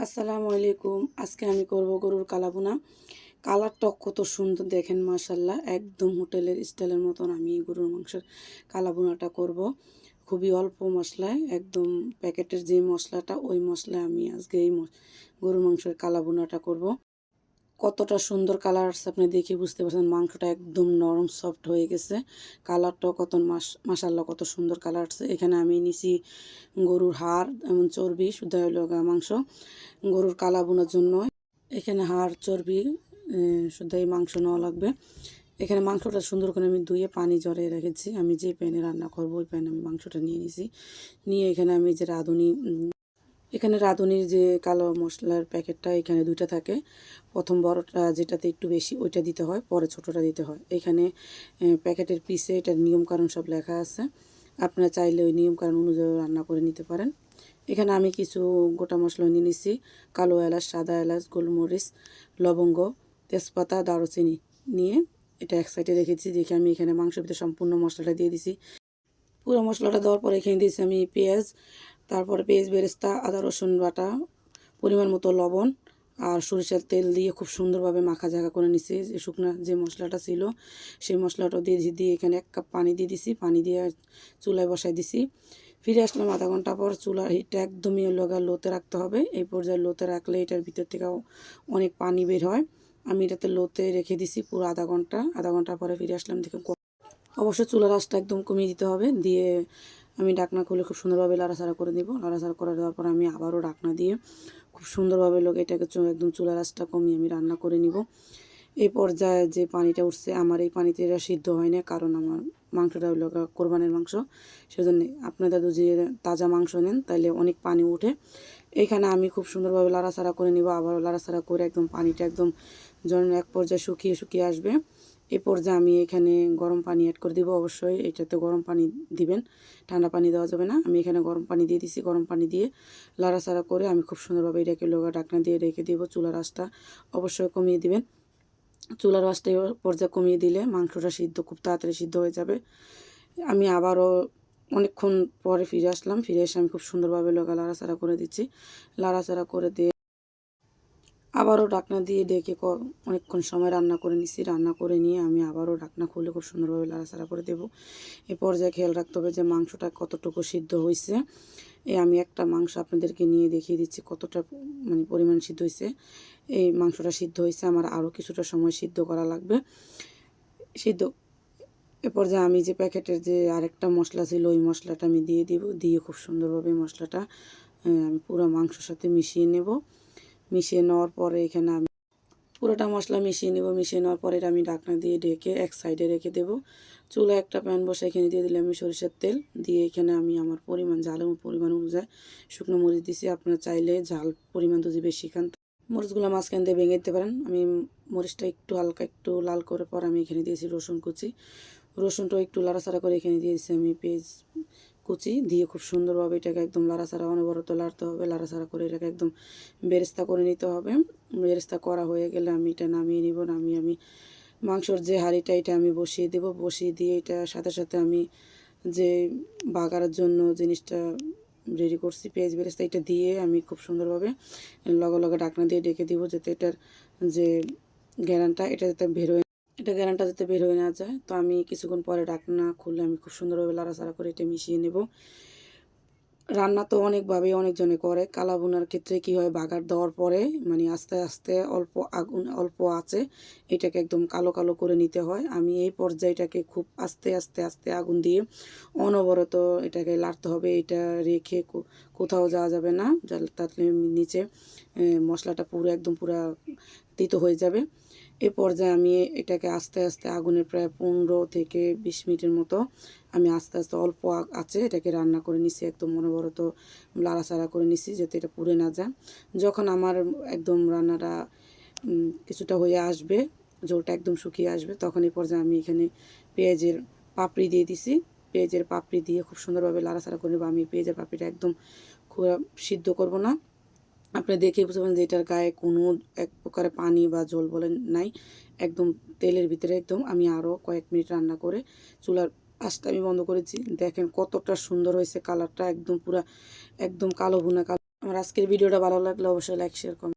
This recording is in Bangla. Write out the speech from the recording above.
আসসালামু আলাইকুম। আজকে আমি করব গরুর কালাভুনা। কালারটা কত সুন্দর দেখেন মাশাআল্লাহ। একদম হোটেলের স্টাইলের মতন আমি গরুর মাংসের কালাভুনাটা করব। খুবই অল্প মশলায় একদম প্যাকেটের যে মশলাটা ওই মশলায় আমি আজকে গরুর মাংসের কালাভুনাটা করব। কতটা সুন্দর কালার আসছে আপনি দেখে বুঝতে পারছেন। মাংসটা একদম নরম সফট হয়ে গেছে। কালারটাও কত মাশাআল্লাহ কত সুন্দর কালার আসছে। এখানে আমি নিছি গরুর হাড় এবং চর্বি শুধু হলো মাংস গরুর কালা বোনার জন্য। এখানে হাড় চর্বি শুধু এই মাংস নেওয়া লাগবে। এখানে মাংসটা সুন্দর করে আমি ধুয়ে পানি ঝরিয়ে রেখেছি। আমি যে প্যানে রান্না করবো ওই প্যানে আমি মাংসটা নিয়ে নিছি। নিয়ে এখানে আমি যে রাঁধুনির যে কালো মশলার প্যাকেটটা এখানে দুইটা থাকে। প্রথম বড়টা যেটাতে একটু বেশি ওইটা দিতে হয়, পরে ছোটোটা দিতে হয়। এখানে প্যাকেটের পিসে এটার নিয়মকানুন সব লেখা আছে। আপনারা চাইলে ওই নিয়মকানুন অনুযায়ী রান্না করে নিতে পারেন। এখানে আমি কিছু গোটা মশলা নিয়ে নিছি। কালো এলাচ, সাদা এলাচ, গোলমরিচ, লবঙ্গ, তেজপাতা, দারুচিনি নিয়ে এটা এক সাইডে রেখেছি। দেখে আমি এখানে মাংসের ভিতরে সম্পূর্ণ মশলাটা দিয়ে দিছি। পুরো মশলাটা দেওয়ার পরে এখানে দিয়েছি আমি পেঁয়াজ, তারপরে পেঁয়াজ বেরেস্তা, আদা রসুন বাটা, পরিমাণ মতো লবণ আর সরিষার তেল দিয়ে খুব সুন্দরভাবে মাখা জাখা করে নিছি। যে শুকনা যে মশলাটা ছিল সেই মশলাটা দিয়ে এখানে 1 কাপ পানি দিয়ে দিছি। পানি দিয়ে চুলায় বসাই দিছি। ফিরে আসলাম আধা ঘন্টা পর। চুলার হিটটা একদমই লোতে রাখতে হবে। এই পর্যায়ে লোতে রাখলে এটার ভিতর থেকে অনেক পানি বের হয়। আমি এটাতে লোতে রেখে দিছি পুরো আধা ঘন্টা পরে ফিরে আসলাম। দেখে অবশ্যই চুলার আঁচটা একদম কমিয়ে দিতে হবে। দিয়ে আমি ঢাকনা খুলে খুব সুন্দরভাবে লাড়াচাড়া করে দিব। লাড়াচাড়া করে দেওয়ার পর আমি আবারও ঢাকনা দিয়ে খুব সুন্দরভাবে এটাকে একদম চুলার আঁচটা কমিয়ে আমি রান্না করে নিব। এই পর্যায়ে যে পানিটা উঠছে আমার এই পানিতে এটা সিদ্ধ হয় না, কারণ আমার মাংসটা হলো কোরবানির মাংস। সেজন্য আপনাদের যদি তাজা মাংস নেন তাহলে অনেক পানি উঠে। এইখানে আমি খুব সুন্দরভাবে লাড়াচাড়া করে নিব। আবারও লাড়াচাড়া করে একদম পানিটা একদম যখন এক পর্যায়ে শুকিয়ে আসবে এই পর্যায়ে আমি এখানে গরম পানি অ্যাড করে দিব। অবশ্যই এটাতে গরম পানি দিবেন, ঠান্ডা পানি দেওয়া যাবে না। আমি এখানে গরম পানি দিয়ে দিছি। গরম পানি দিয়ে লাড়াচাড়া করে আমি খুব সুন্দরভাবে এটাকে ঢাকনা দিয়ে রেখে দিব। চুলার আঁচটা অবশ্যই কমিয়ে দিবেন। চুলার আঁচটা পর্যায়ে কমিয়ে দিলে মাংসটা খুব তাড়াতাড়ি সিদ্ধ হয়ে যাবে। আমি আবারও অনেকক্ষণ পরে ফিরে আসলাম। ফিরে এসে আমি খুব সুন্দরভাবে লাড়াচাড়া করে দিচ্ছি। লাড়াচাড়া করে দিয়ে আবারও ঢাকনা দিয়ে ডেকে অনেকক্ষণ সময় রান্না করে নিছি। রান্না করে নিয়ে আমি আবারও ঢাকনা খুলে খুব সুন্দরভাবে লাড়াচাড়া করে দেবো। এ পর্যায়ে খেয়াল রাখতে হবে যে মাংসটা কতটুকু সিদ্ধ হয়েছে। আমি একটা মাংস আপনাদেরকে নিয়ে দেখিয়ে দিচ্ছি কতটা পরিমাণ সিদ্ধ হয়েছে। এই মাংসটা সিদ্ধ হয়েছে, আমার আরও কিছুটা সময় সিদ্ধ করা লাগবে। এ পর্যায়ে আমি যে প্যাকেটের যে আরেকটা মশলা ছিল ওই মশলাটা আমি দিয়ে দিব। দিয়ে খুব সুন্দরভাবে মশলাটা আমি পুরো মাংসের সাথে মিশিয়ে নেব। মিশিয়ে নেওয়ার পরে এখানে আমি পুরোটা মশলা মিশিয়ে নেব। মিশিয়ে নেওয়ার পরে আমি ঢাকনা দিয়ে ঢেকে এক সাইডে রেখে দেব। চুলায় একটা প্যান বসে এখানে দিয়ে দিলে আমি সরিষার তেল দিয়ে এখানে আমি আমার ঝালের পরিমাণ অনুযায়ী শুকনো মরিচ দিছি। আপনারা চাইলে ঝাল পরিমাণ যদি বেশি খান মরিচগুলো মাঝখান দিয়ে ভেঙে দিতে পারেন। আমি মরিচটা হালকা একটু লাল করে পর আমি এখানে দিয়েছি রসুন কুচি। রসুনটাও একটু লাড়াচাড়া করে এখানে দিয়েছি আমি পেঁয়াজ কুচি। দিয়ে খুব সুন্দরভাবে এটাকে একদম লাড়াচাড়া অনবরত লাড়তে হবে। লাড়াচাড়া করে এটাকে একদম বেরেস্তা করে নিতে হবে। বেরেস্তা করা হয়ে গেলে আমি এটা নামিয়ে নিব। আমি মাংসর যে হাঁড়িটা এটা আমি বসিয়ে দেব। বসিয়ে দিয়ে এটা সাথে সাথে আমি যে বাগারের জন্য জিনিসটা রেডি করছি পেঁয়াজ বেরেস্তা এটা দিয়ে আমি খুব সুন্দরভাবে লগে ঢাকনা দিয়ে ডেকে দিব, যাতে এটার যে গ্যারানটা এটা যাতে গ্যারানটা যাতে বের হয়ে না যায়। তো আমি কিছুক্ষণ পরে ঢাকনা খুলে আমি খুব সুন্দরভাবে লাড়াচাড়া করে এটা মিশিয়ে নেব। রান্না তো অনেকভাবে অনেকজনে করে। কালা ভুনার ক্ষেত্রে কি হয়, বাগার দেওয়ার পরে আস্তে আস্তে অল্প আছে এটাকে একদম কালো কালো করে নিতে হয়। আমি এই পর্যায়টাকে খুব আস্তে আস্তে আস্তে আগুন দিয়ে অনবরত এটাকে লাড়তে হবে। এটা রেখে কোথাও যাওয়া যাবে না, তাহলে নিচে মশলাটা পুরো তিতো হয়ে যাবে। এ পর্যায়ে আমি এটাকে আস্তে আস্তে আগুনের প্রায় 15 থেকে 20 মিনিটের মতো আমি আস্তে আস্তে অল্প আছে এটাকে রান্না করে নিছি। একদম অনবরত লাড়াচাড়া করে নিছি যাতে এটা পুড়ে না যায়। যখন আমার একদম রান্নাটা কিছুটা হয়ে আসবে, ঝোলটা একদম শুকিয়ে আসবে, তখন এই পর্যায়ে আমি এখানে পেঁয়াজের পাপড়ি দিয়ে দিছি। পেঁয়াজের পাপড়ি দিয়ে খুব সুন্দরভাবে লাড়াচাড়া করে নেব। আমি পেঁয়াজের পাপড়িটা একদম খুব সিদ্ধ করব না। আপনি দেখেই বুঝতে পারবেন যে এটার গায়ে কোনো এক প্রকারের পানি বা ঝোল বলেন নাই। একদম তেলের ভিতরে একদম আমি আরও কয়েক মিনিট রান্না করে চুলার আঁচটা আমি বন্ধ করেছি। দেখেন কতটা সুন্দর হয়েছে কালারটা, একদম কালো ভুনা কালো। আমার আজকের ভিডিওটা ভালো লাগলে অবশ্যই লাইক শেয়ার কমেন্ট